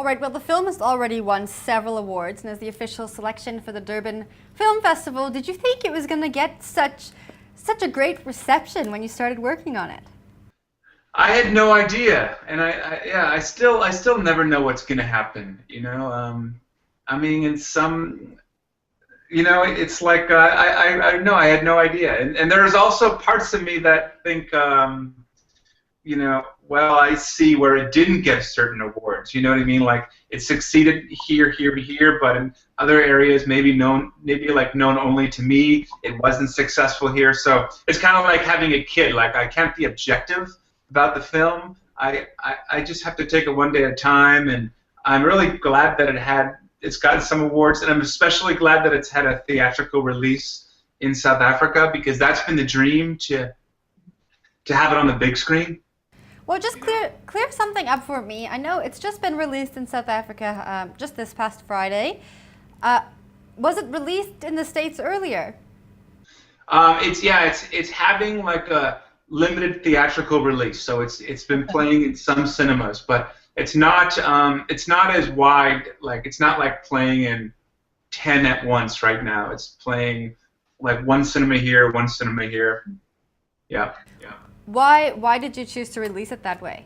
All right, well, the film has already won several awards and is the official selection for the Durban Film Festival. Did you think it was going to get such a great reception when you started working on it? I had no idea, and I still never know what's going to happen. I mean, in some, it's like I know I had no idea, and there's also parts of me that think, well, I see where it didn't get certain awards. You know what I mean? Like it succeeded here, but in other areas, maybe known only to me. It wasn't successful here, so it's kind of like having a kid. Like I can't be objective about the film. I just have to take it one day at a time, and I'm really glad that it's gotten some awards, and I'm especially glad that it's had a theatrical release in South Africa, because that's been the dream to have it on the big screen. Well, just clear something up for me. I know it's just been released in South Africa just this past Friday. Was it released in the States earlier? It's having like a limited theatrical release, so it's been playing in some cinemas, but it's not as wide. Like it's not like playing in 10 at once right now. It's playing like one cinema here, one cinema here. Yeah. Why did you choose to release it that way?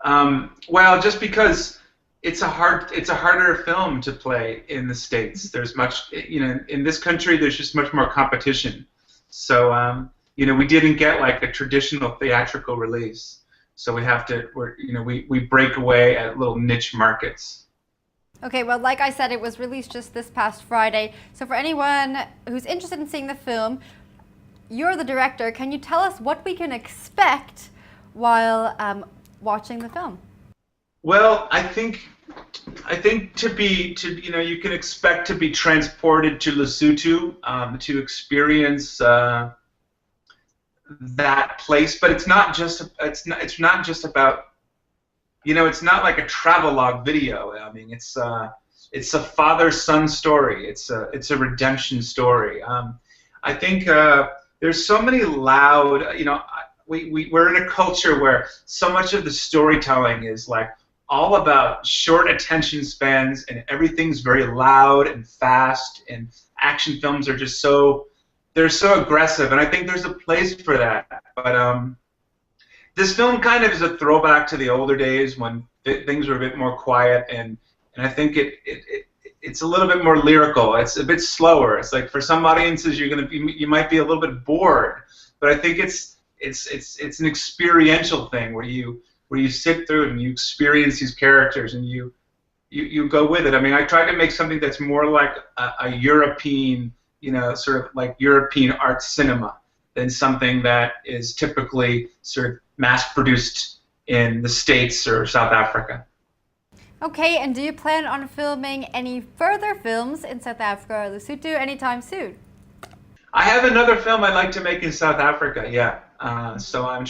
Well, just because it's a harder film to play in the States. There's much, in this country there's just much more competition. So, we didn't get like a traditional theatrical release. So we break away at little niche markets. Okay, well, like I said, it was released just this past Friday. So for anyone who's interested in seeing the film, you're the director. Can you tell us what we can expect while watching the film? Well, I think you can expect to be transported to Lesotho to experience that place. But it's not just about it's not like a travelogue video. I mean, it's a father-son story. It's a redemption story. I think. There's so many loud, we're in a culture where so much of the storytelling is like all about short attention spans, and everything's very loud and fast, and action films are just they're so aggressive, and I think there's a place for that. But this film kind of is a throwback to the older days when things were a bit more quiet, and I think it's a little bit more lyrical. It's a bit slower. It's like for some audiences you might be a little bit bored, but I think it's an experiential thing where you sit through it and you experience these characters and you go with it. I mean, I tried to make something that's more like a European, sort of like European art cinema than something that is typically sort of mass-produced in the States or South Africa. Okay, and do you plan on filming any further films in South Africa or Lesotho anytime soon? I have another film I'd like to make in South Africa. Yeah, so I'm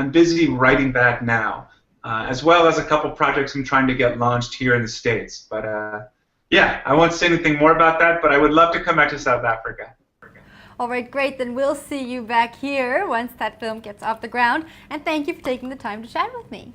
busy writing that now, as well as a couple projects I'm trying to get launched here in the States. But yeah, I won't say anything more about that. But I would love to come back to South Africa. All right, great. Then we'll see you back here once that film gets off the ground. And thank you for taking the time to chat with me.